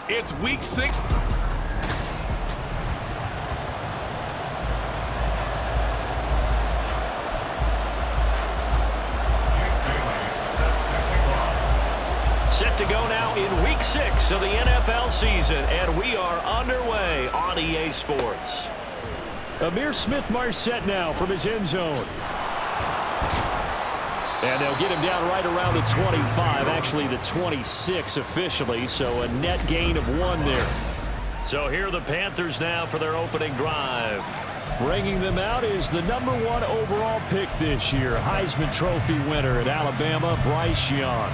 It's week 6. Set to go now in week 6 of the NFL season, and we are underway on EA Sports. Amir Smith-Marset now from his end zone. And they'll get him down right around the 25, actually the 26 officially, so a net gain of 1 there. So here are the Panthers now for their opening drive. Bringing them out is the #1 overall pick this year, Heisman Trophy winner at Alabama, Bryce Young.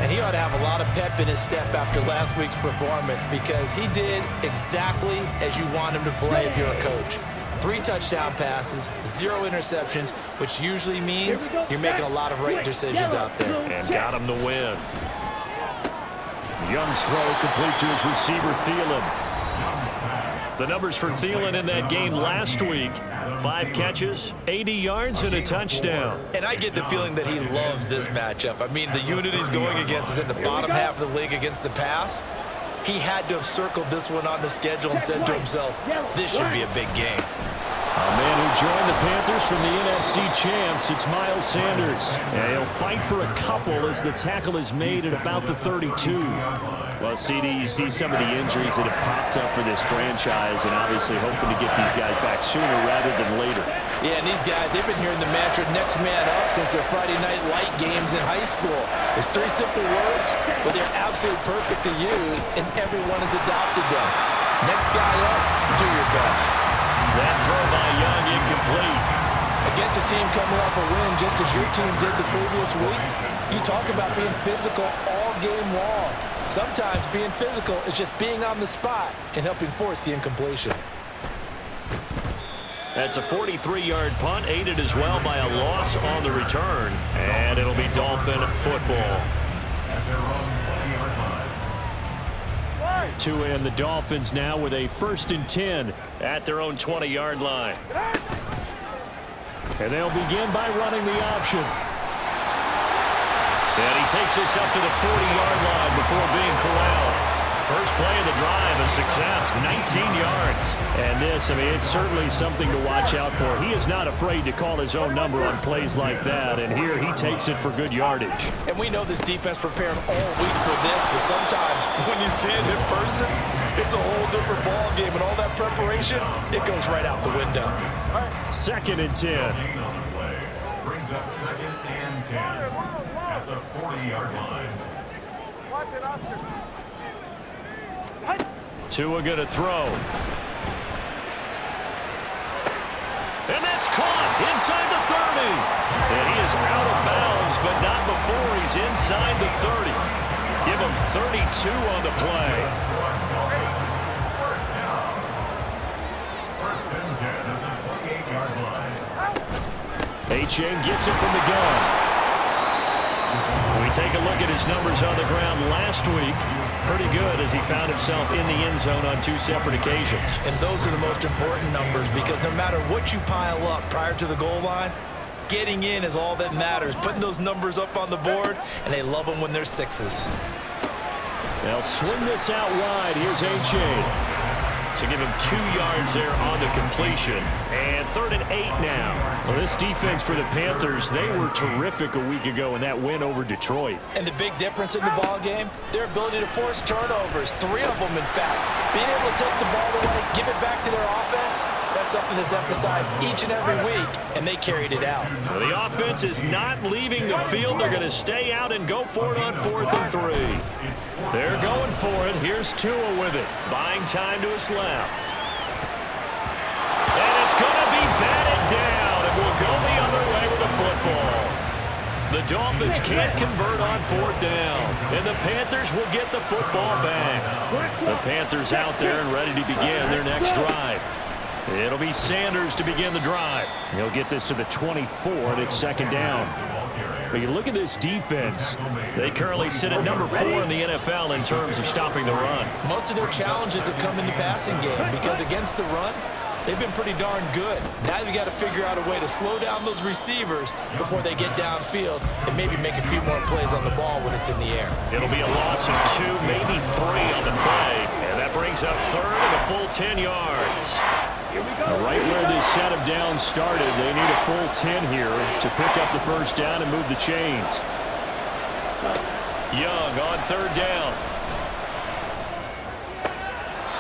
And he ought to have a lot of pep in his step after last week's performance because he did exactly as you want him to play if you're a coach. 3 touchdown passes, 0 interceptions, which usually means you're making a lot of right decisions out there. And got him to win. Young's throw complete to his receiver, Thielen. The numbers for Thielen in that game last week: 5 catches, 80 yards, and a touchdown. And I get the feeling that he loves this matchup. I mean, the unit he's going against is in the bottom half of the league against the pass. He had to have circled this one on the schedule and said to himself, this should be a big game. A man who joined the Panthers from the NFC champs, it's Miles Sanders. And he'll fight for a couple as the tackle is made at about the 32. Well, CD, you see some of the injuries that have popped up for this franchise and obviously hoping to get these guys back sooner rather than later. Yeah, and these guys, they've been hearing the mantra next man up since their Friday night light games in high school. It's 3 simple words, but they're absolutely perfect to use, and everyone has adopted them. Next guy up, do your best. That throw by Young incomplete. Against a team coming off a win just as your team did the previous week, you talk about being physical all game long. Sometimes being physical is just being on the spot and helping force the incompletion. That's a 43-yard punt, aided as well by a loss on the return. And it'll be Dolphin football. Tua and the Dolphins now with a 1st and 10 at their own 20-yard line. And they'll begin by running the option. And he takes us up to the 40-yard line before being corralled. First play of the drive, a success, 19 yards. And this, I mean, it's certainly something to watch out for. He is not afraid to call his own number on plays like that, and here he takes it for good yardage. And we know this defense prepared all week for this, but sometimes when you see it in person, it's a whole different ball game, and all that preparation, it goes right out the window. 2nd and 10. Brings up 2nd and 10 at the 40-yard line. Watch it, Oscar. Tua going to throw. And that's caught inside the 30. And he is out of bounds, but not before he's inside the 30. Give him 32 on the play. First and 10 at the 28-yard line. Achane gets it from the gun. We take a look at his numbers on the ground last week. Pretty good as he found himself in the end zone on 2 separate occasions. And those are the most important numbers because no matter what you pile up prior to the goal line, getting in is all that matters. Putting those numbers up on the board, and they love them when they're 6s. They'll swing this out wide. Here's Achane. To give him 2 yards there on the completion. And 3rd and 8 now. Well, this defense for the Panthers, they were terrific a week ago in that win over Detroit. And the big difference in the ball game, their ability to force turnovers, 3 of them in fact. Being able to take the ball away, give it back to their offense, that's something that's emphasized each and every week, and they carried it out. Well, the offense is not leaving the field. They're going to stay out and go for it on 4th and 3. They're going for it. Here's Tua with it. Buying time to his left. And it's going to be batted down, and we'll go the other way with the football. The Dolphins can't convert on 4th down, and the Panthers will get the football back. The Panthers out there and ready to begin their next drive. It'll be Sanders to begin the drive. He'll get this to the 24, and it's 2nd down. But you look at this defense. They currently sit at number 4 in the NFL in terms of stopping the run. Most of their challenges have come in the passing game because against the run, they've been pretty darn good. Now you've got to figure out a way to slow down those receivers before they get downfield and maybe make a few more plays on the ball when it's in the air. It'll be a loss of 2, maybe 3 on the play. And that brings up third and a full 10 yards. Right where this set of downs started, they need a full 10 here to pick up the first down and move the chains. Young on third down.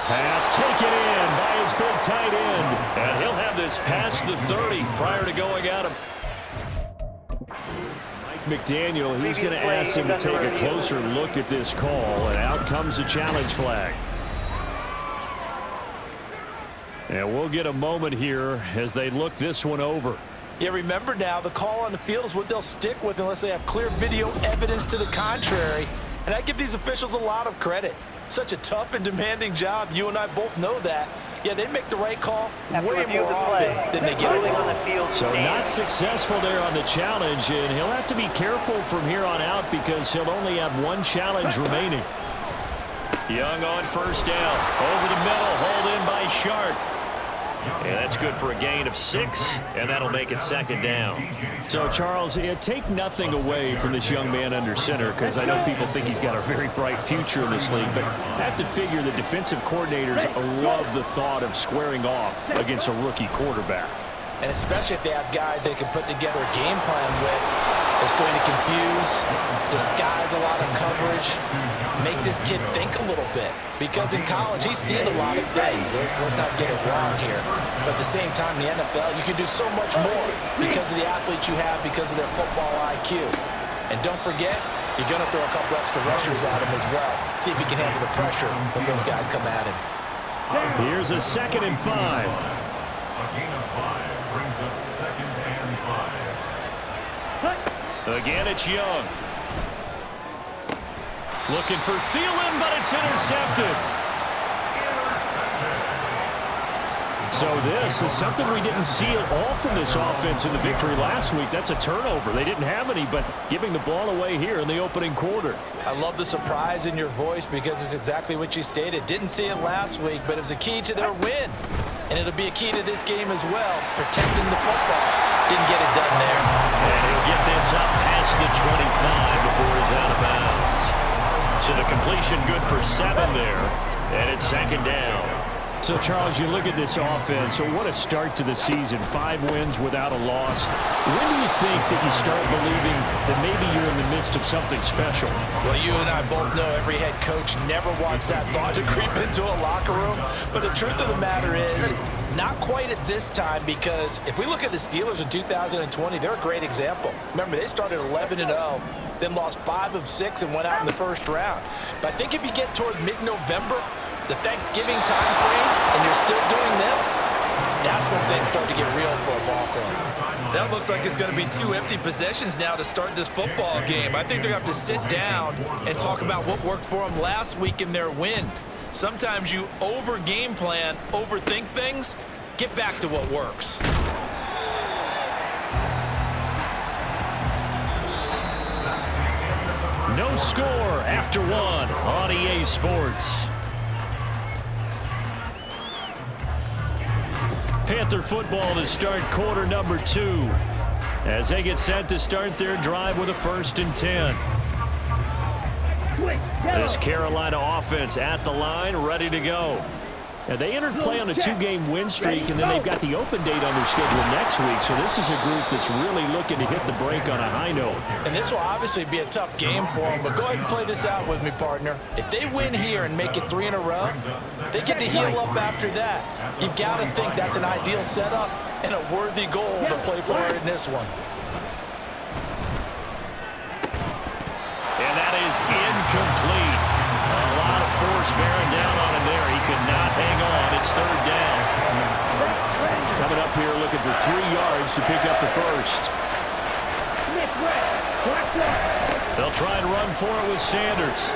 Pass taken in by his big tight end. And he'll have this past the 30 prior to going out of. Mike McDaniel, he's going to ask him to take a closer look at this call, and out comes a challenge flag. And we'll get a moment here as they look this one over. Yeah, remember now, the call on the field is what they'll stick with unless they have clear video evidence to the contrary. And I give these officials a lot of credit. Such a tough and demanding job. You and I both know that. Yeah, they make the right call way more often than they get it wrong. So not successful there on the challenge, and he'll have to be careful from here on out because he'll only have one challenge remaining. Young on first down. Over the middle, hauled in by Sharp. And that's good for a gain of 6, and that'll make it second down. So, Charles, take nothing away from this young man under center because I know people think he's got a very bright future in this league, but I have to figure the defensive coordinators love the thought of squaring off against a rookie quarterback. And especially if they have guys they can put together a game plan with, it's going to confuse, disguise a lot of coverage, make this kid think a little bit. Because in college, he's seen a lot of things. Let's not get it wrong here. But at the same time, in the NFL, you can do so much more because of the athletes you have, because of their football IQ. And don't forget, you're going to throw a couple extra rushers at him as well. See if he can handle the pressure when those guys come at him. Here's a 2nd and 5. A gain of 5 brings up 2nd and 5. Again, it's Young. Looking for Thielen, but it's intercepted. So this is something we didn't see at all from this offense in the victory last week. That's a turnover. They didn't have any, but giving the ball away here in the opening quarter. I love the surprise in your voice because it's exactly what you stated. Didn't see it last week, but it was a key to their win. And it'll be a key to this game as well, protecting the football. Didn't get it done there. And he'll get this up past the 25 before he's out of bounds. So the completion good for 7 there, and it's second down. So, Charles, you look at this offense, so what a start to the season. 5 wins without a loss. When do you think that you start believing that maybe you're in the midst of something special? Well, you and I both know every head coach never wants that thought to creep into a locker room. But the truth of the matter is, not quite at this time, because if we look at the Steelers in 2020, they're a great example. Remember, they started 11-0, then lost 5 of 6 and went out in the first round. But I think if you get toward mid-November, the Thanksgiving time frame, and you're still doing this, that's when things start to get real for a ball club. That looks like it's going to be 2 empty possessions now to start this football game. I think they're going to have to sit down and talk about what worked for them last week in their win. Sometimes you over-game plan, overthink things. Get back to what works. No score after 1 on EA Sports. Panther football to start quarter number 2 as they get set to start their drive with a 1st and 10. This Carolina offense at the line, ready to go. Now, they entered play on a 2-game win streak, and then they've got the open date on their schedule next week. So this is a group that's really looking to hit the break on a high note. And this will obviously be a tough game for them, but go ahead and play this out with me, partner. If they win here and make it 3 in a row, they get to heal up after that. You've got to think that's an ideal setup and a worthy goal to play for in this one. And that is incomplete. A lot of force bearing down on him there. He could not hang on. It's 3rd down. Coming up here looking for 3 yards to pick up the first. They'll try and run for it with Sanders.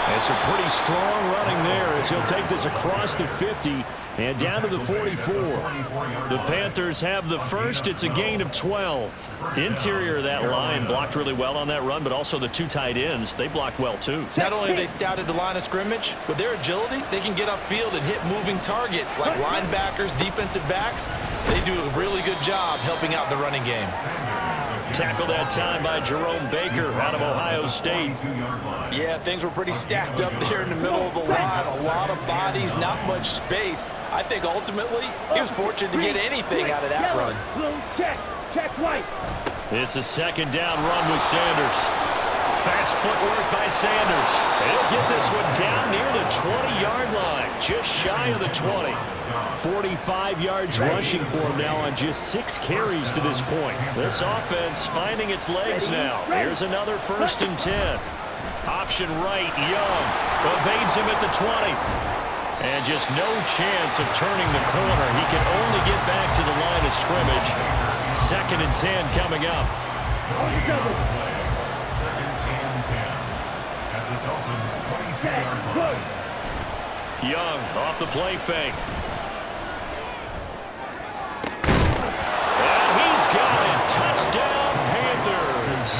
And some pretty strong running there as he'll take this across the 50 and down to the 44. The Panthers have the first. It's a gain of 12. Interior of that line blocked really well on that run, but also the two tight ends, they blocked well too. Not only have they scouted the line of scrimmage, with their agility, they can get upfield and hit moving targets like linebackers, defensive backs. They do a really good job helping out the running game. Tackled that time by Jerome Baker out of Ohio State. Yeah, things were pretty stacked up there in the middle of the line. A lot of bodies, not much space. I think ultimately he was fortunate to get anything out of that run. Check white. It's a second down run with Sanders. Fast footwork by Sanders. He'll get this one down near the 20-yard line, just shy of the 20. 45 yards rushing for him now on just 6 carries to this point. This offense finding its legs now. Here's another 1st and 10. Option right, Young evades him at the 20. And just no chance of turning the corner. He can only get back to the line of scrimmage. 2nd and 10 coming up. Young off the play fake. And he's got it. Touchdown, Panthers.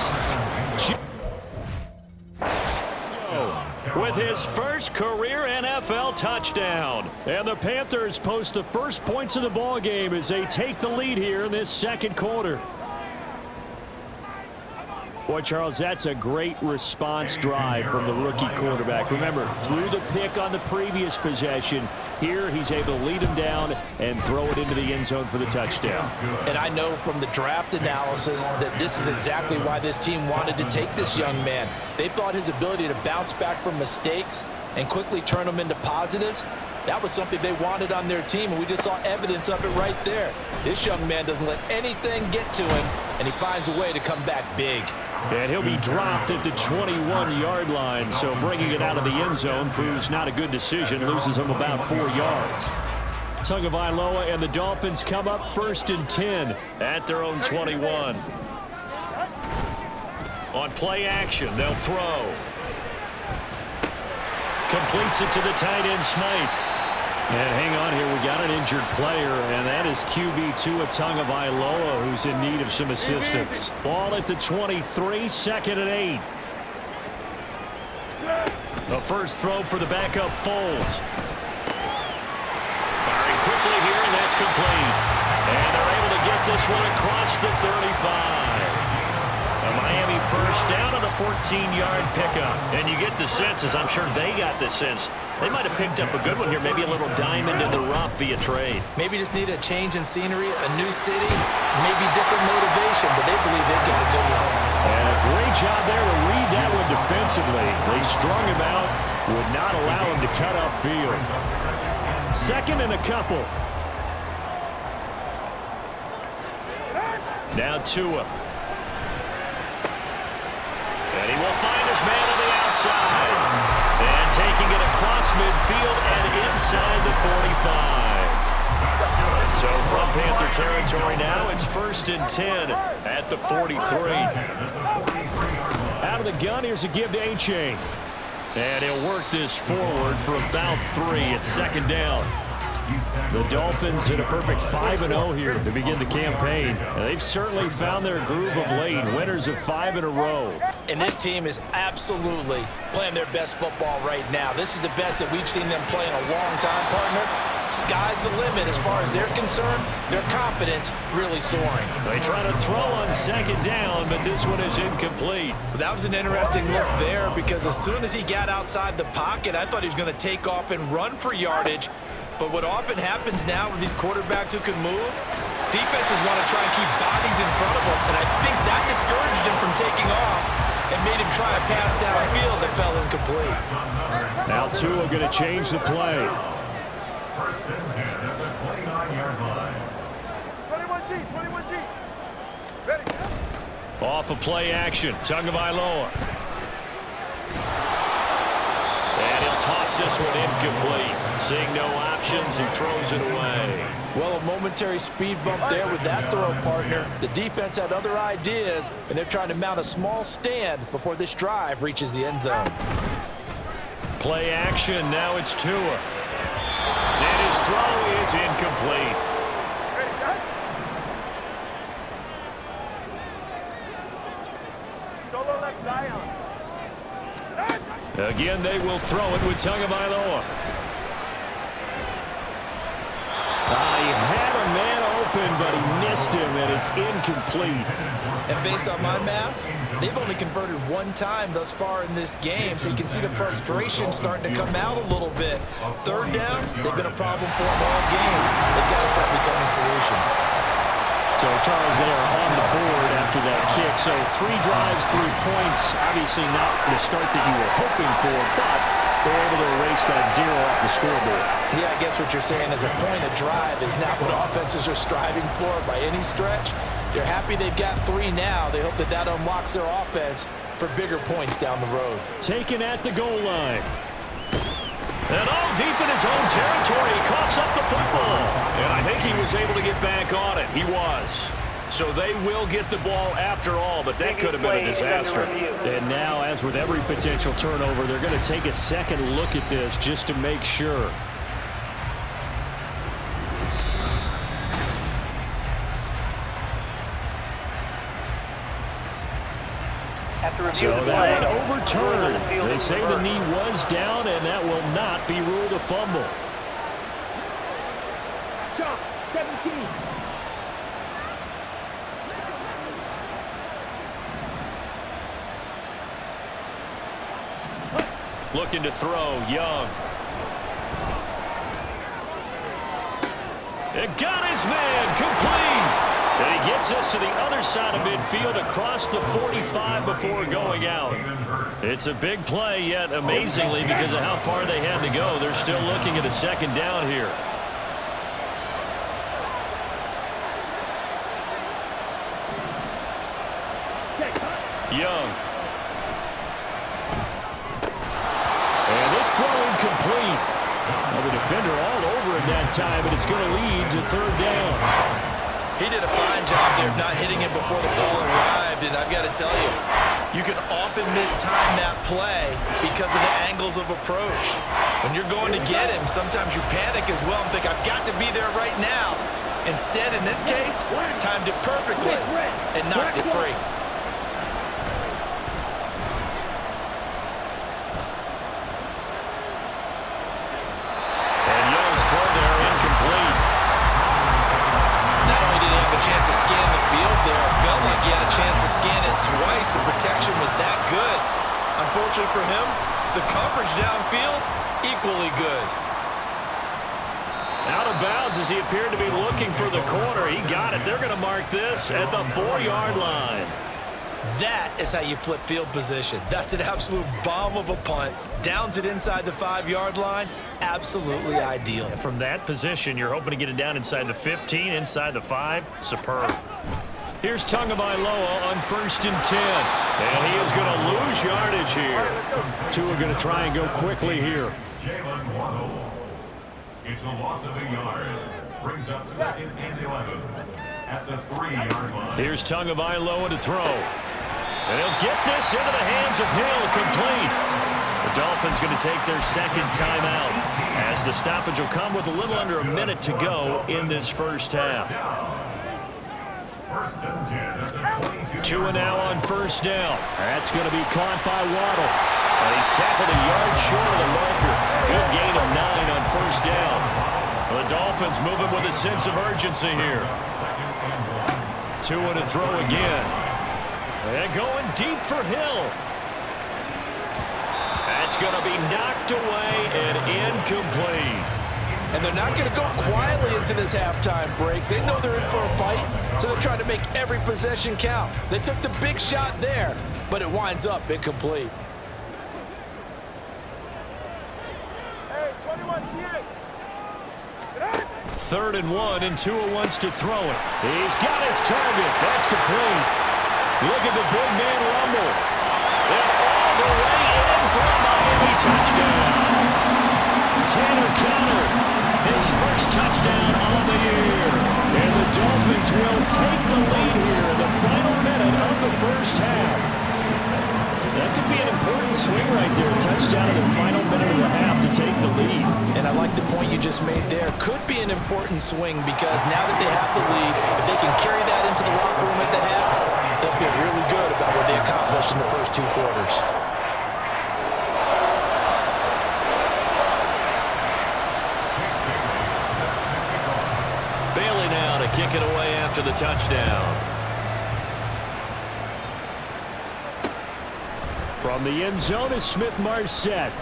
With his first career NFL touchdown. And the Panthers post the first points of the ball game as they take the lead here in this second quarter. Boy, Charles, that's a great response drive from the rookie quarterback. Remember, threw the pick on the previous possession. Here, he's able to lead him down and throw it into the end zone for the touchdown. And I know from the draft analysis that this is exactly why this team wanted to take this young man. They thought his ability to bounce back from mistakes and quickly turn them into positives, that was something they wanted on their team, and we just saw evidence of it right there. This young man doesn't let anything get to him, and he finds a way to come back big. And he'll be dropped at the 21-yard line, so bringing it out of the end zone proves not a good decision, loses him about 4 yards. Tagovailoa and the Dolphins come up 1st and 10 at their own 21. On play action, they'll throw. Completes it to the tight end, Smythe. And hang on here, we got an injured player, and that is QB Tua Tagovailoa, who's in need of some assistance. Ball at the 23, 2nd and 8. The first throw for the backup, Foles. Firing quickly here, and that's complete. And they're able to get this one across the 35. A Miami first down on the 14-yard pickup. And you get the sense, as I'm sure they got the sense, they might have picked up a good one here, maybe a little diamond in the rough via trade. Maybe just need a change in scenery, a new city, maybe different motivation, but they believe they've got a good one. And a great job there to read that one defensively. They strung him out, would not allow him to cut upfield. 2nd and a couple. Now Tua. And he will find his man on the outside. And taking it across midfield and inside the 45. So from Panther territory now, it's 1st and 10 at the 43. Out of the gun, here's a give to A-Chain. And he'll work this forward for about 3 at 2nd down. The Dolphins in a perfect 5-0 here to begin the campaign. And they've certainly found their groove of late, winners of 5 in a row. And this team is absolutely playing their best football right now. This is the best that we've seen them play in a long time, partner. Sky's the limit as far as they're concerned. Their confidence really soaring. They try to throw on 2nd down, but this one is incomplete. That was an interesting look there because as soon as he got outside the pocket, I thought he was going to take off and run for yardage. But what often happens now with these quarterbacks who can move, defenses want to try and keep bodies in front of them, and I think that discouraged him from taking off and made him try a pass downfield that fell incomplete. Now Tua going to change the play. 1st and 10 at the 29-yard line. 21G. Ready. Off of play action, Tagovailoa. And he'll toss this one incomplete. Seeing no options, he throws it away. Well, a momentary speed bump there with that throw, partner. The defense had other ideas, and they're trying to mount a small stand before this drive reaches the end zone. Play action. Now it's Tua. And his throw is incomplete. Solo like Zion. Again, they will throw it with Tagovailoa. He had a man open, but he missed him, and it's incomplete. And based on my math, they've only converted one time thus far in this game, so you can see the frustration starting to come out a little bit. Third downs, they've been a problem for them all game. They've got to start becoming solutions. So Charles there on the board after that kick. So 3 drives, 3 points. Obviously not the start that you were hoping for, but they're able to erase that 0 off the scoreboard. Yeah, I guess what you're saying is a point of drive is not what offenses are striving for by any stretch. They're happy they've got 3 now. They hope that that unlocks their offense for bigger points down the road. Taken at the goal line. And all deep in his own territory, he coughs up the football. And I think he was able to get back on it. He was. So they will get the ball after all, but that could have been a disaster. And now, as with every potential turnover, they're going to take a second look at this just to make sure. So that overturned. They say the knee was down, and that will not be ruled a fumble. Jump, 17. Looking to throw, Young. It got his man, complete. And he gets us to the other side of midfield across the 45 before going out. It's a big play, yet amazingly, because of how far they had to go, they're still looking at a second down here. Young. And this throw incomplete. Well, the defender all over him that time, but it's going to lead to 3rd down. He did a fine job there of not hitting him before the ball arrived, and I've got to tell you, you can often mistime that play because of the angles of approach. When you're going to get him, sometimes you panic as well and think, I've got to be there right now. Instead, in this case, timed it perfectly and knocked it free. And Young's throw there incomplete. Not only did he have a chance to scan the field there, it felt like he had a chance to scan it twice. The protection was that good. Unfortunately for him, the coverage downfield, equally good. Out of bounds as he appeared to be looking for the corner. He got it. They're going to mark this at the 4-yard line. That is how you flip field position. That's an absolute bomb of a punt. Downs it inside the 5-yard line. Absolutely ideal. From that position, you're hoping to get it down inside the 15, inside the 5. Superb. Here's Tagovailoa on 1st and 10. And he is going to lose yardage here. Two are going to try and go quickly here. Jalen Waddle. It's a loss of a yard. Brings up 2nd and 11 at the 3-yard line. Here's Tagovailoa to throw. And he'll get this into the hands of Hill, complete. The Dolphins going to take their 2nd timeout as the stoppage will come with a little under a minute to go in this first half. 1st and 10 at the 22. Tua now on 1st down. That's going to be caught by Waddle. And he's tackled a yard short of the marker. Good gain of 9 on 1st down. The Dolphins moving with a sense of urgency here. Tua to throw again. And going deep for Hill. That's going to be knocked away and incomplete. And they're not going to go quietly into this halftime break. They know they're in for a fight, so they're trying to make every possession count. They took the big shot there, but it winds up incomplete. Hey, 21 TX. 3rd and 1, and Tua wants to throw it. He's got his target. That's complete. Look at the big man rumble. And all the way in for a Miami touchdown. Tanner Conner, his first touchdown on the year. And the Dolphins will take the lead here in the final minute of the first half. That could be an important swing right there. Touchdown in the final minute of the half to take the lead. And I like the point you just made there. Could be an important swing because now that they have the lead, if they can carry that into the locker room at the half, they'll feel really good about what they accomplished in the first 2 quarters. Bailey now to kick it away after the touchdown. From the end zone is Smith-Marset.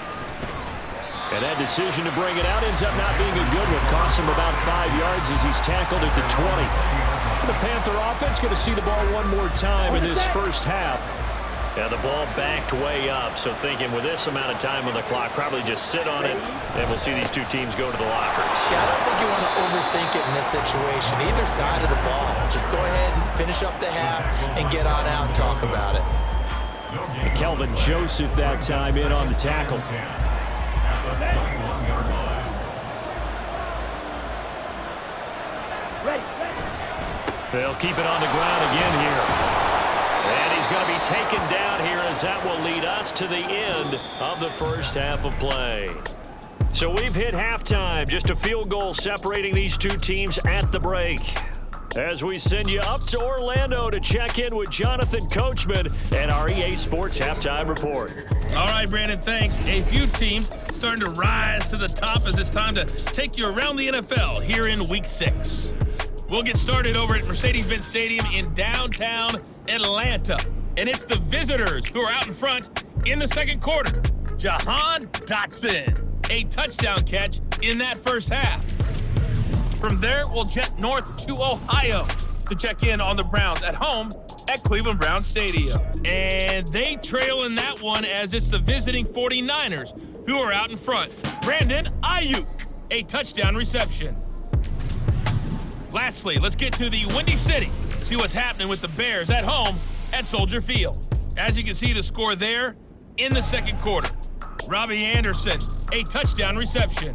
And that decision to bring it out ends up not being a good one. Costs him about 5 yards as he's tackled at the 20. The Panther offense going to see the ball one more time in this first half. Yeah, the ball backed way up, so thinking with this amount of time on the clock, probably just sit on it, and we'll see these two teams go to the lockers. Yeah, I don't think you want to overthink it in this situation. Either side of the ball. Just go ahead and finish up the half and get on out and talk about it. Kelvin Joseph that time in on the tackle. They'll keep it on the ground again here. And he's going to be taken down here as that will lead us to the end of the first half of play. So we've hit halftime. Just a field goal separating these two teams at the break. As we send you up to Orlando to check in with Jonathan Coachman and our EA Sports Halftime Report. All right, Brandon, thanks. A few teams starting to rise to the top as it's time to take you around the NFL here in Week 6. We'll get started over at Mercedes-Benz Stadium in downtown Atlanta. And it's the visitors who are out in front in the second quarter. Jahan Dotson, a touchdown catch in that first half. From there, we'll jet north to Ohio to check in on the Browns at home at Cleveland Browns Stadium. And they trail in that one as it's the visiting 49ers who are out in front. Brandon Ayuk, a touchdown reception. Lastly, let's get to the Windy City. See what's happening with the Bears at home at Soldier Field. As you can see the score there in the second quarter. Robbie Anderson, a touchdown reception.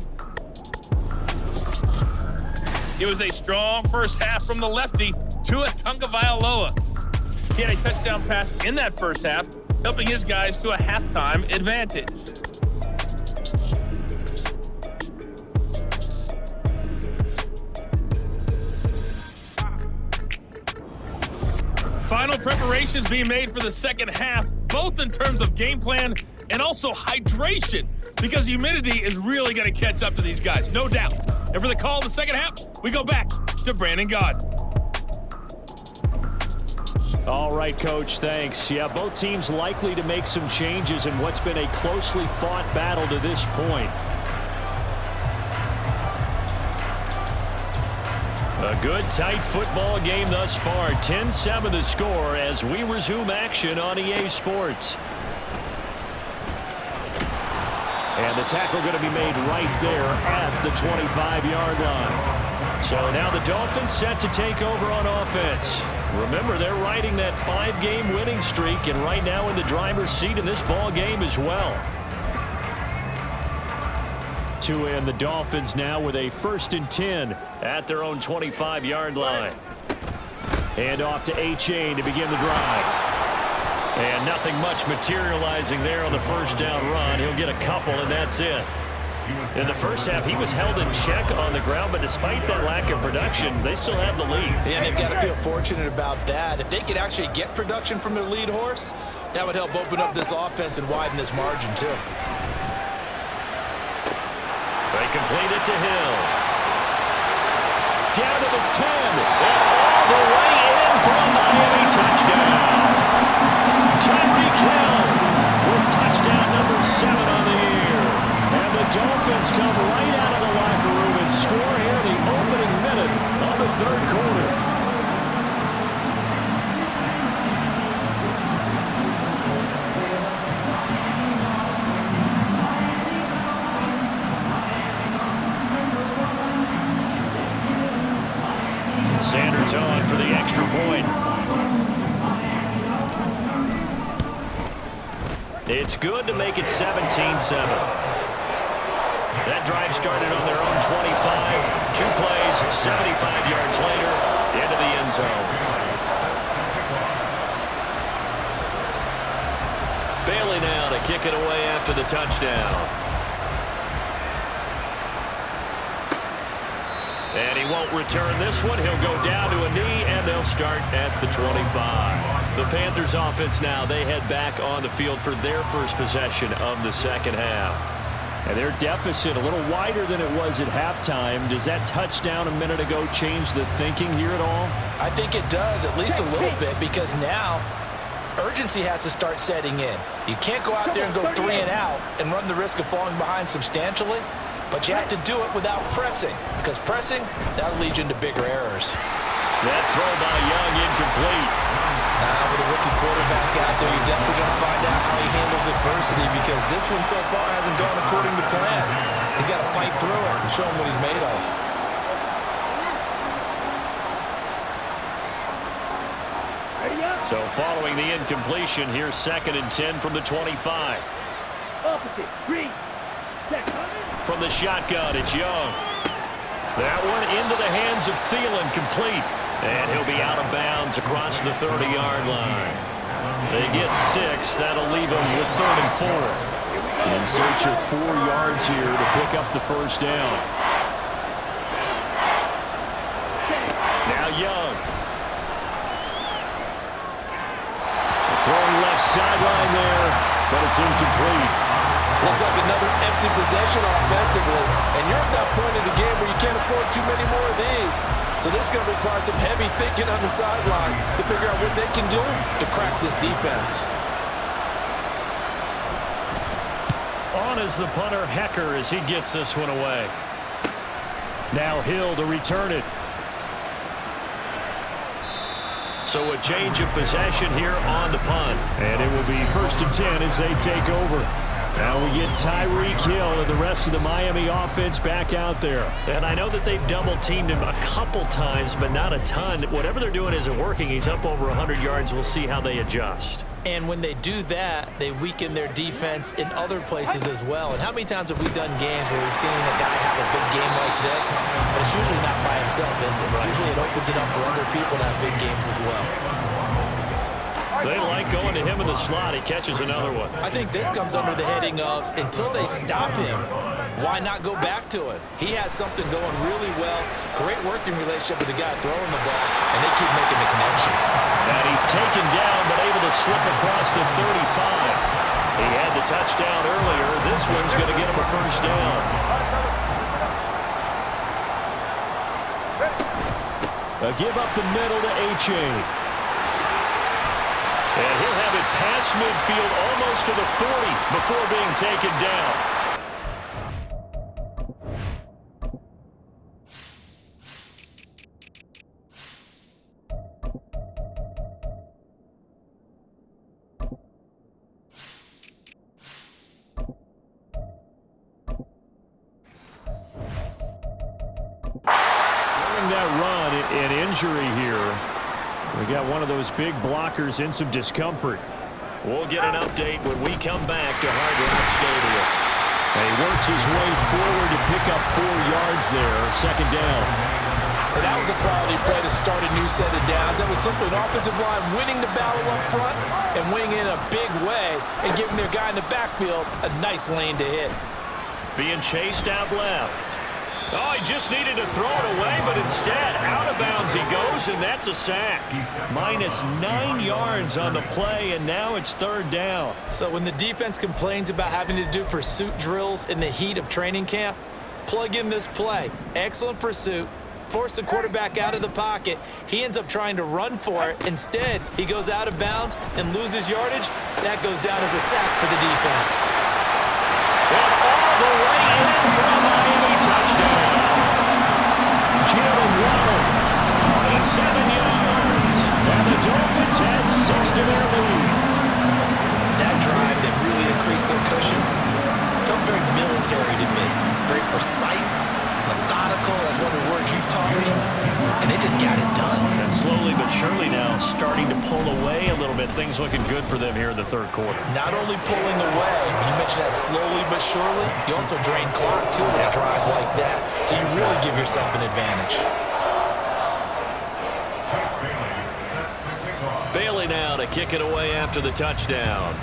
It was a strong first half from the lefty, Tua Tagovailoa. He had a touchdown pass in that first half, helping his guys to a halftime advantage. Final preparations being made for the second half, both in terms of game plan and also hydration, because humidity is really going to catch up to these guys, no doubt. And for the call of the second half, we go back to Brandon Gaudin. All right, Coach, thanks. Yeah, both teams likely to make some changes in what's been a closely fought battle to this point. A good, tight football game thus far. 10-7 the score as we resume action on EA Sports. And the tackle going to be made right there at the 25-yard line. So now the Dolphins set to take over on offense. Remember, they're riding that 5-game winning streak, and right now in the driver's seat in this ball game as well. Tua and the Dolphins now with a 1st and 10 at their own 25-yard line. And off to A-Chain to begin the drive. And nothing much materializing there on the first down run. He'll get a couple, and that's it. In the first half, he was held in check on the ground, but despite that lack of production, they still have the lead. Yeah, they've got to feel fortunate about that. If they could actually get production from their lead horse, that would help open up this offense and widen this margin, too. They complete it to Hill. Down to the 10, and all the way in for a Miami touchdown. Tyreek Hill with touchdown number 7 on the year. And the Dolphins come right out of the locker room and score here in the opening minute of the third quarter. Sanders on for the extra point. It's good to make it 17-7. That drive started on their own 25. 2 plays, 75 yards later, into the end zone. Bailey now to kick take it away after the touchdown. And he won't return this one. He'll go down to a knee, and they'll start at the 25. The Panthers offense now, they head back on the field for their first possession of the second half. And their deficit a little wider than it was at halftime. Does that touchdown a minute ago change the thinking here at all? I think it does, at least a little bit, because now urgency has to start setting in. You can't go out there and go 3 and out and run the risk of falling behind substantially, but you have to do it without pressing, because pressing, that'll lead you into bigger errors. That throw by Young incomplete. With a rookie quarterback out there, you're definitely going to find out how he handles adversity, because this one so far hasn't gone according to plan. He's got to fight through it and show him what he's made of. So following the incompletion, here's 2nd and 10 from the 25. Opposite. Green. From the shotgun, it's Young. That one into the hands of Thielen, complete. And he'll be out of bounds across the 30-yard line. They get 6. That'll leave them with 3rd and 4. In search of 4 yards here to pick up the first down. Now Young. Throwing left sideline there, but it's incomplete. Looks like another empty possession offensively. And you're at that point in the game where you can't afford too many more of these. So this is going to require some heavy thinking on the sideline to figure out what they can do to crack this defense. On is the punter, Hecker, as he gets this one away. Now Hill to return it. So a change of possession here on the punt. And it will be 1st and 10 as they take over. Now we get Tyreek Hill and the rest of the Miami offense back out there. And I know that they've double-teamed him a couple times, but not a ton. Whatever they're doing isn't working. He's up over 100 yards. We'll see how they adjust. And when they do that, they weaken their defense in other places as well. And how many times have we done games where we've seen a guy have a big game like this, but it's usually not by himself, is it? Usually it opens it up for other people to have big games as well. They like going to him in the slot. He catches another one. I think this comes under the heading of, until they stop him, why not go back to it? He has something going really well. Great working relationship with the guy throwing the ball, and they keep making the connection. And he's taken down, but able to slip across the 35. He had the touchdown earlier. This one's going to get him a first down. A give up the middle to H.A. And he'll have it past midfield almost to the 40 before being taken down. During that run, an injury here. We got one of those big blockers in some discomfort. We'll get an update when we come back to Hard Rock Stadium. And he works his way forward to pick up 4 yards there, 2nd down. And that was a quality play to start a new set of downs. That was simply an offensive line winning the battle up front and winning in a big way and giving their guy in the backfield a nice lane to hit. Being chased out left. Oh, he just needed to throw it away, but instead, out of bounds he goes, and that's a sack. Minus 9 yards on the play, and now it's 3rd down. So when the defense complains about having to do pursuit drills in the heat of training camp, plug in this play. Excellent pursuit. Force the quarterback out of the pocket. He ends up trying to run for it. Instead, he goes out of bounds and loses yardage. That goes down as a sack for the defense. And all the way in for a Miami touchdown. Jalen Waddle, 47 yards. and the Dolphins had 6 to their lead. That drive that really increased their cushion felt very military to me. Very precise, methodical. That's one of the words you've taught me. And they just got it done. And slowly but surely now starting to pull away a little bit. Things looking good for them here in the 3rd quarter. Not only pulling away, you mentioned that slowly but surely, you also drain clock too with a drive like that. So you really give yourself an advantage. Bailey now to kick it away after the touchdown.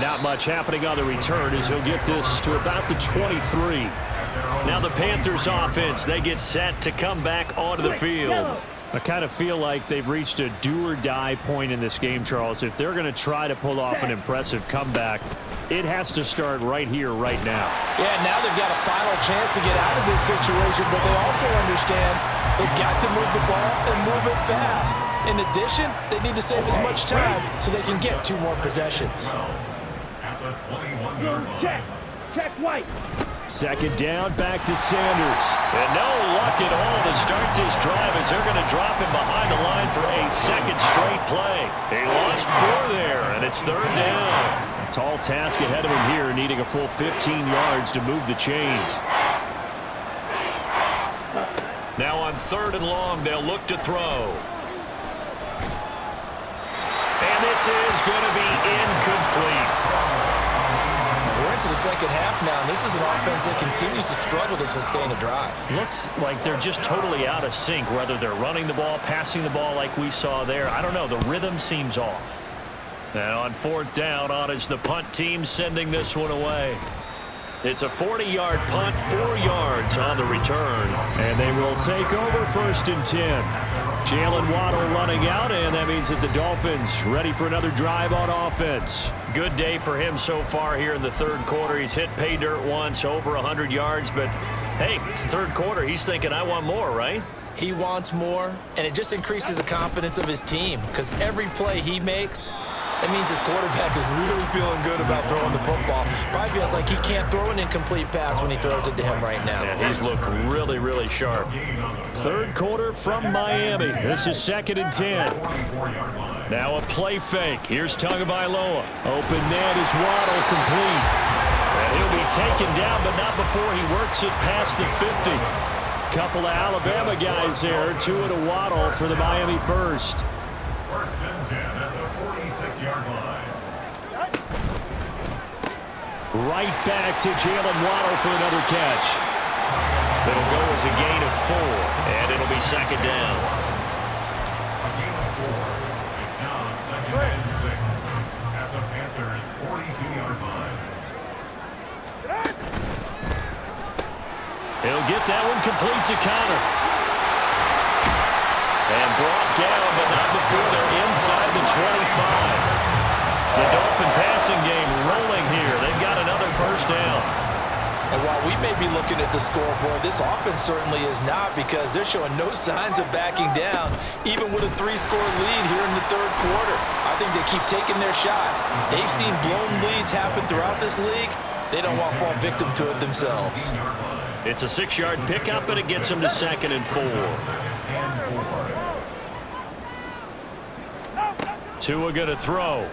And not much happening on the return as he'll get this to about the 23. Now the Panthers offense, they get set to come back onto the field. I kind of feel like they've reached a do-or-die point in this game, Charles. If they're going to try to pull off an impressive comeback, it has to start right here, right now. Yeah, now they've got a final chance to get out of this situation, but they also understand they've got to move the ball and move it fast. In addition, they need to save as much time so they can get 2 more possessions. At the 21-yard line. Check white. Second down, back to Sanders. And no luck at all to start this drive as they're going to drop him behind the line for a second straight play. He lost 4 there, and it's 3rd down. A tall task ahead of him here, needing a full 15 yards to move the chains. Now on 3rd and long, they'll look to throw. And this is going to be incomplete. We're into the second half now, and this is an offense that continues to struggle to sustain a drive. Looks like they're just totally out of sync, whether they're running the ball, passing the ball like we saw there. I don't know. The rhythm seems off. And on 4th down, on is the punt team sending this one away. It's a 40-yard punt, 4 yards on the return. And they will take over 1st and 10. Jalen Waddle running out, and that means that the Dolphins ready for another drive on offense. Good day for him so far here in the 3rd quarter. He's hit pay dirt once, over 100 yards, but hey, it's the 3rd quarter. He's thinking, I want more, right? He wants more, and it just increases the confidence of his team because every play he makes, that means his quarterback is really feeling good about throwing the football. Probably feels like he can't throw an incomplete pass when he throws it to him right now. Yeah, he's looked really, really sharp. 3rd quarter from Miami. This is 2nd and 10. Now a play fake. Here's Tagovailoa. Open man is Waddle, complete. And he'll be taken down, but not before he works it past the 50. Couple of Alabama guys there. 2 to Waddle for the Miami first. 1st and 10 at the 46-yard line. Right back to Jalen Waddle for another catch. It'll go as a gain of 4, and it'll be 2nd down. A gain of 4. It's now 2nd and 6 at the Panthers' 42-yard line. He'll get that one complete to Connor. And brought down, but not before they're inside the 25. The Dolphin passing game rolling here. They've got another 1st down. And while we may be looking at the scoreboard, this offense certainly is not because they're showing no signs of backing down, even with a 3-score lead here in the 3rd quarter. I think they keep taking their shots. They've seen blown leads happen throughout this league. They don't want to fall victim to it themselves. It's a 6-yard pickup, and it gets them to 2nd and 4. Tua going to throw.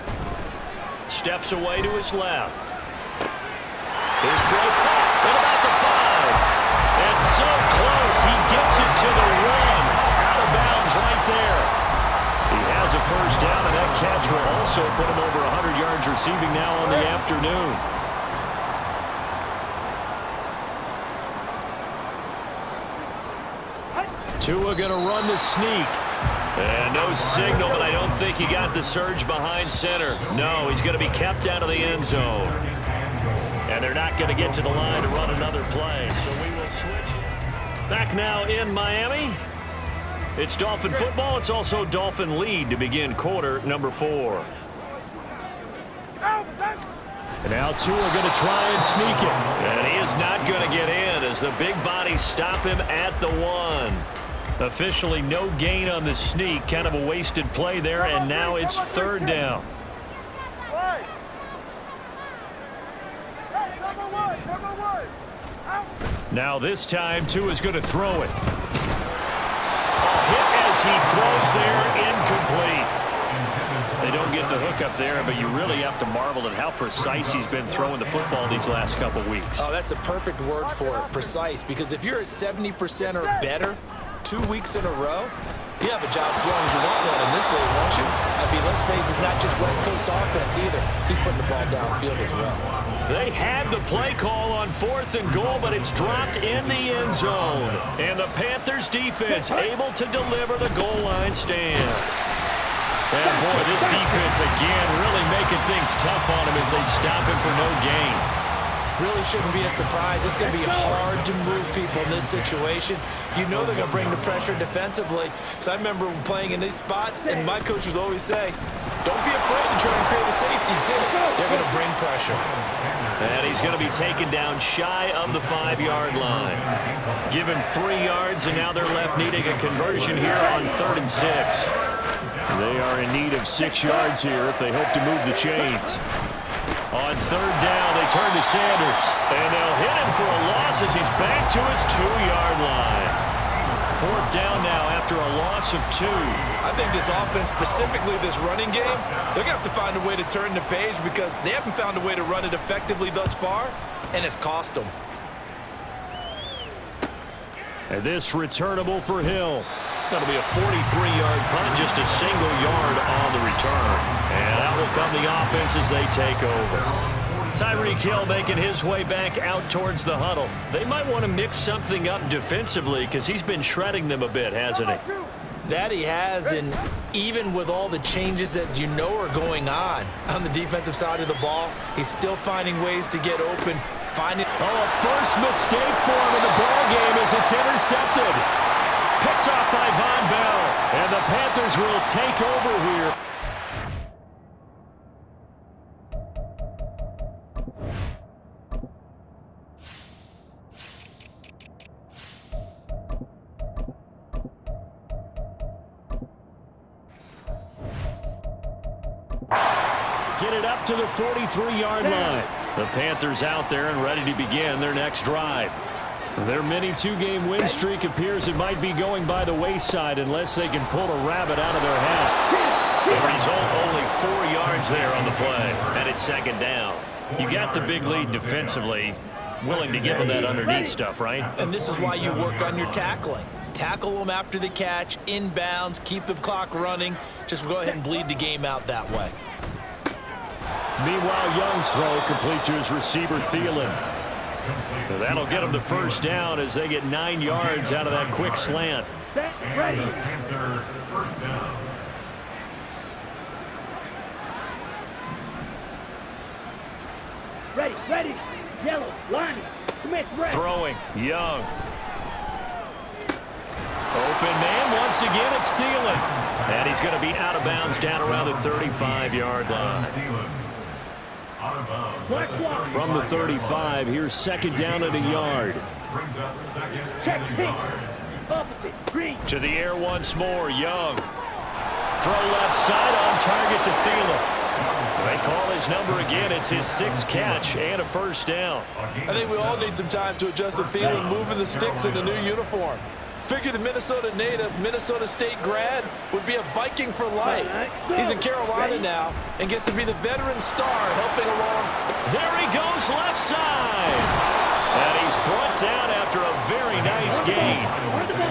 Steps away to his left. His throw caught at about the 5. And so close, he gets it to the 1. Out of bounds right there. He has a 1st down, and that catch will also put him over 100 yards receiving now on the afternoon. Tua going to run the sneak. And no signal, but I don't think he got the surge behind center. No, he's going to be kept out of the end zone. And they're not going to get to the line to run another play, so we will switch. Back now in Miami. It's Dolphin football. It's also Dolphin lead to begin quarter number 4. And now Tua going to try and sneak it. And he is not going to get in as the big bodies stop him at the 1. Officially no gain on the sneak. Kind of a wasted play there, and now it's 3rd down. Now this time, Tua's going to throw it. A hit as he throws there, incomplete. They don't get the hook up there, but you really have to marvel at how precise he's been throwing the football these last couple weeks. Oh, that's the perfect word for it, precise, because if you're at 70% or better 2 weeks in a row, you have a job as long as you want one in this league, won't you? I mean, let's face it, it's not just West Coast offense either. He's putting the ball downfield as well. They had the play call on 4th and goal, but it's dropped in the end zone. And the Panthers defense able to deliver the goal line stand. And boy, this defense again really making things tough on him as they stop him for no gain. Really shouldn't be a surprise. It's going to be hard to move people in this situation. You know they're going to bring the pressure defensively. Because I remember playing in these spots, and my coach was always say, don't be afraid to try and create a safety, too. They're going to bring pressure. And he's going to be taken down shy of the 5-yard line. Give him 3 yards, and now they're left needing a conversion here on 3rd and 6. They are in need of 6 yards here if they hope to move the chains. On 3rd down, they turn to Sanders. And they'll hit him for a loss as he's back to his 2-yard line. 4th down now after a loss of 2. I think this offense, specifically this running game, they're going to have to find a way to turn the page because they haven't found a way to run it effectively thus far, and it's cost them. And this returnable for Hill. That'll be a 43-yard punt, just a single yard on the return. And out will come the offense as they take over. Tyreek Hill making his way back out towards the huddle. They might want to mix something up defensively because he's been shredding them a bit, hasn't he? That he has, and even with all the changes that you know are going on the defensive side of the ball, he's still finding ways to get open. A first mistake for him in the ball game as it's intercepted. Picked off by Von Bell. And the Panthers will take over here. Get it up to the 43-yard line. The Panthers out there and ready to begin their next drive. Their mini 2-game win streak appears it might be going by the wayside unless they can pull a rabbit out of their hat. The result, only 4 yards there on the play, and it's 2nd down. You got the big lead defensively, willing to give them that underneath stuff, right? And this is why you work on your tackling. Tackle them after the catch, inbounds, keep the clock running. Just go ahead and bleed the game out that way. Meanwhile, Young's throw complete to his receiver, Thielen. That'll get them to 1st down as they get 9 yards out of that quick slant. Ready. Panther 1st down. Ready. Yellow, line. Commit, ready. Throwing, Young. Open man, once again, it's Thielen. And he's going to be out of bounds down around the 35-yard line. From the 35, here's 2nd down and a yard. Brings up 2nd Check, and a yard. Opposite, green. To the air once more, Young. Throw left side on target to Thielen. They call his number again. It's his 6th catch and a 1st down. I think we all need some time to adjust to Thielen moving the sticks in the new uniform. Figure the Minnesota native, Minnesota State grad would be a Viking for life. He's in Carolina now and gets to be the veteran star helping along. There he goes left side. And he's brought down after a very nice gain.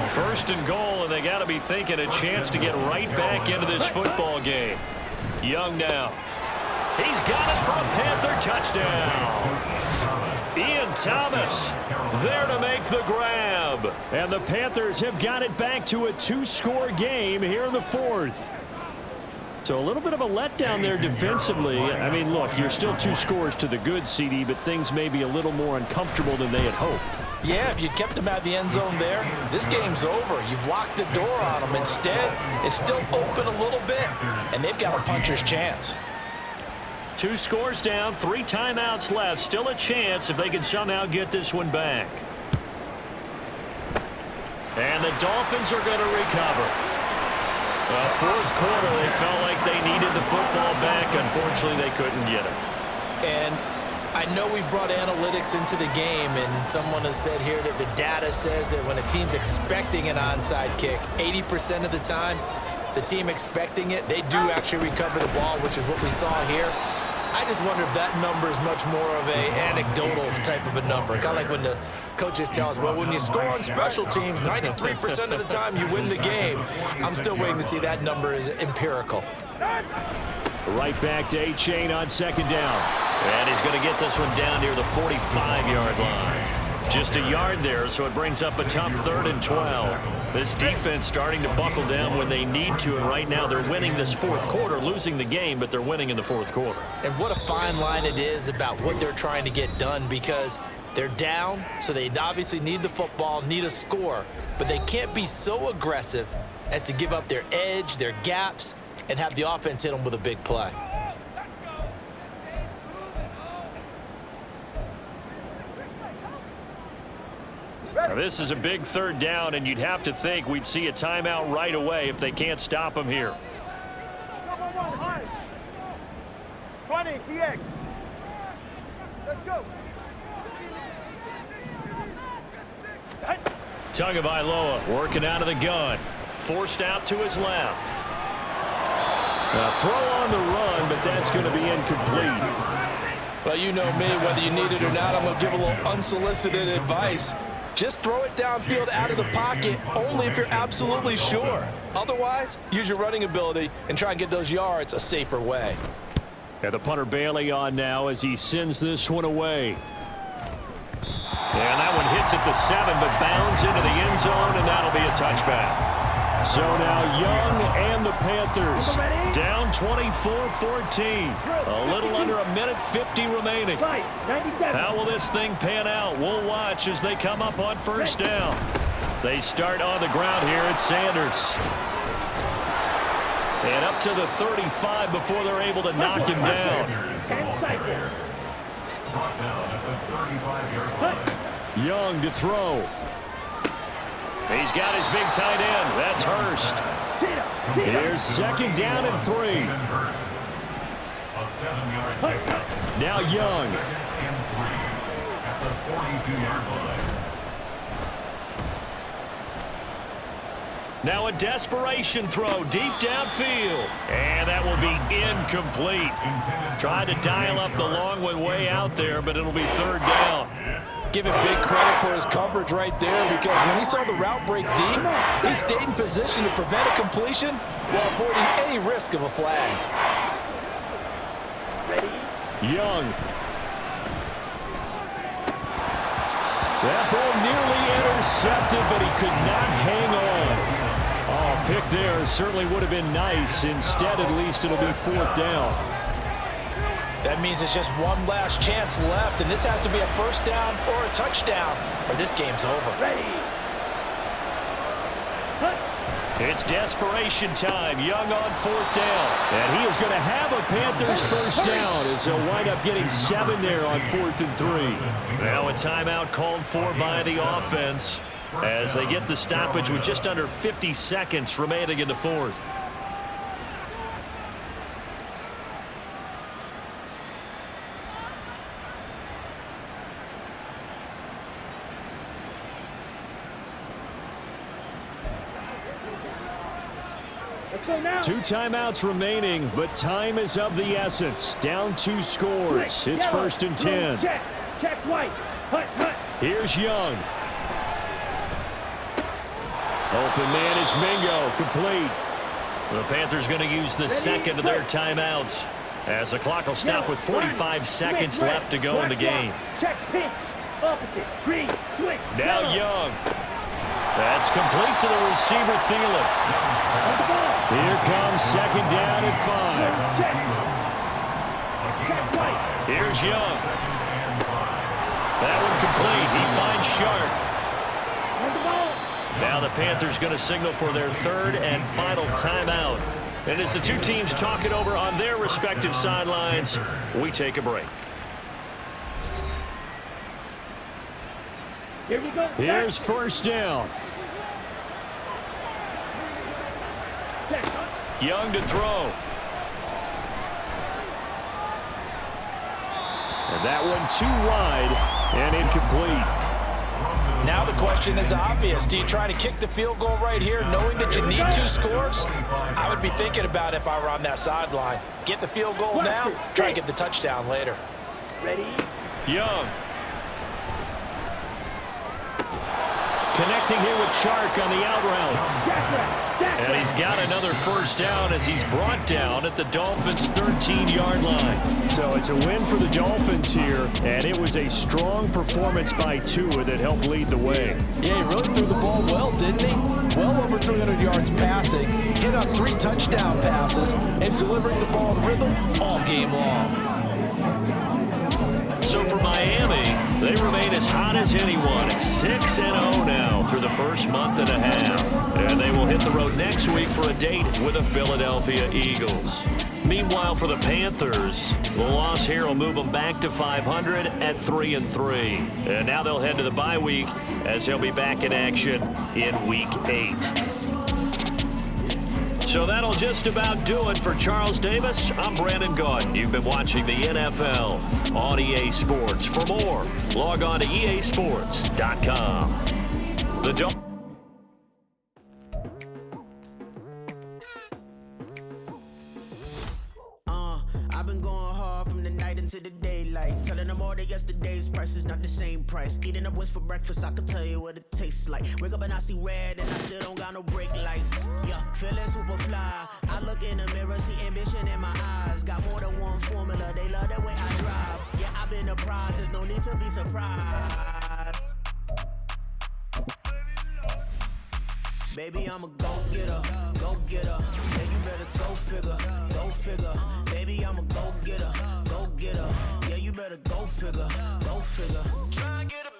1st and goal, and they got to be thinking a chance to get right back into this football game. Young now. He's got it for a Panther touchdown. Ian Thomas there to make the grab. And the Panthers have got it back to a 2-score game here in the 4th. So a little bit of a letdown there defensively. I mean, look, you're still 2 scores to the good, CD, but things may be a little more uncomfortable than they had hoped. Yeah, if you kept them out of the end zone there, this game's over. You've locked the door on them. Instead, it's still open a little bit, and they've got a puncher's chance. 2 scores down, 3 timeouts left. Still a chance if they can somehow get this one back. And the Dolphins are going to recover. 4th quarter, they felt like they needed the football back. Unfortunately, they couldn't get it. And I know we brought analytics into the game, and someone has said here that the data says that when a team's expecting an onside kick, 80% of the time, the team expecting it, they do actually recover the ball, which is what we saw here. I just wonder if that number is much more of a anecdotal type of a number. Kind of like when the coaches tell us, well, when you score on special teams, 93% of the time you win the game. I'm still waiting to see that number is empirical. Right back to A-Chain on 2nd down. And he's going to get this one down near the 45-yard line. Just a yard there, so it brings up a tough 3rd and 12. This defense starting to buckle down when they need to, and right now they're winning this fourth quarter, losing the game, but they're winning in the fourth quarter. And what a fine line it is about what they're trying to get done, because they're down, so they obviously need the football, need a score, but they can't be so aggressive as to give up their edge, their gaps, and have the offense hit them with a big play. Now, this is a big third down, and you'd have to think we'd see a timeout right away if they can't stop them here. 20 TX. Let's go. Tagovailoa working out of the gun. Forced out to his left. A throw on the run, but that's going to be incomplete. Well, you know me, whether you need it or not, I'm going to give a little unsolicited advice. Just throw it downfield out of the pocket, only if you're absolutely sure. Otherwise, use your running ability and try and get those yards a safer way. And the punter Bailey on now as he sends this one away. And that one hits at the 7, but bounds into the end zone, and that'll be a touchback. So now Young and the Panthers down 24-14. A little under a minute 50 remaining. How will this thing pan out? We'll watch as they come up on first down. They start on the ground here at Sanders. And up to the 35 before they're able to knock him down. Brought down at the 35-yard line. Young to throw. He's got his big tight end. That's Hurst. Here's second down and 3. A 7-yard pickup. Now Young. Second and 3 at the 42-yard line. Now a desperation throw deep downfield. And that will be incomplete. Tried to dial up the long one way out there, but it'll be third down. Give him big credit for his coverage right there, because when he saw the route break deep, he stayed in position to prevent a completion while avoiding any risk of a flag. Young. That ball nearly intercepted, but he could not hang on. Oh, pick there certainly would have been nice. Instead, at least it'll be fourth down. That means it's just one last chance left, and this has to be a first down or a touchdown, or this game's over. It's desperation time. Young on fourth down. And he is going to have a Panthers first down as they'll wind up getting 7 there on 4th and 3. Now a timeout called for by the offense as they get the stoppage with just under 50 seconds remaining in the fourth. Two timeouts remaining, but time is of the essence. Down 2 scores. It's first and 10. Check white. Here's Young. Open man is Mingo. Complete. The Panthers going to use the second of their timeouts as the clock will stop with 45 seconds left to go in the game. Check pitch. Opposite. Green. Switch. Now Young. That's complete to the receiver, Thielen. Here comes second down and 5. Here's Young. That one complete. He finds Sharp. Now the Panthers going to signal for their third and final timeout. And as the two teams talk it over on their respective sidelines, we take a break. Here we go. Here's first down. Young to throw. And that one too wide and incomplete. Now the question is obvious. Do you try to kick the field goal right here knowing that you need 2 scores? I would be thinking about if I were on that sideline. Get the field goal now, try to get the touchdown later. Ready? Young. Connecting here with Chark on the out route. And he's he's got another first down as he's brought down at the Dolphins' 13-yard line. So it's a win for the Dolphins here, and it was a strong performance by Tua that helped lead the way. Yeah, he really threw the ball well, didn't he? Well over 300 yards passing, hit on 3 touchdown passes, and he's delivering the ball in rhythm all game long. So for Miami, they remain as hot as anyone at 6-0 now through the first month and a half. And they will hit the road next week for a date with the Philadelphia Eagles. Meanwhile, for the Panthers, the loss here will move them back to 500 at 3-3. And now they'll head to the bye week as they'll be back in action in Week 8. So that'll just about do it for Charles Davis. I'm Brandon Gaudin. You've been watching the NFL on EA Sports. For more, log on to easports.com. I've been going hard from the night into the daylight, telling them all that yesterday's price is not the same price. Eating up wings for breakfast, I can tell you what it tastes like. Wake up and I see red and I still don't got no brake lights. Yeah, feeling super fly. I look in the mirror, see ambition in my eyes. Got more than one formula, they love the way I drive. Yeah, I've been a prize, there's no need to be surprised. Baby, I'm a go-getter, go-getter. Yeah, you better go figure, go figure. Baby, I'm a go-getter, go-getter. Yeah, you better go figure, go figure. Try and get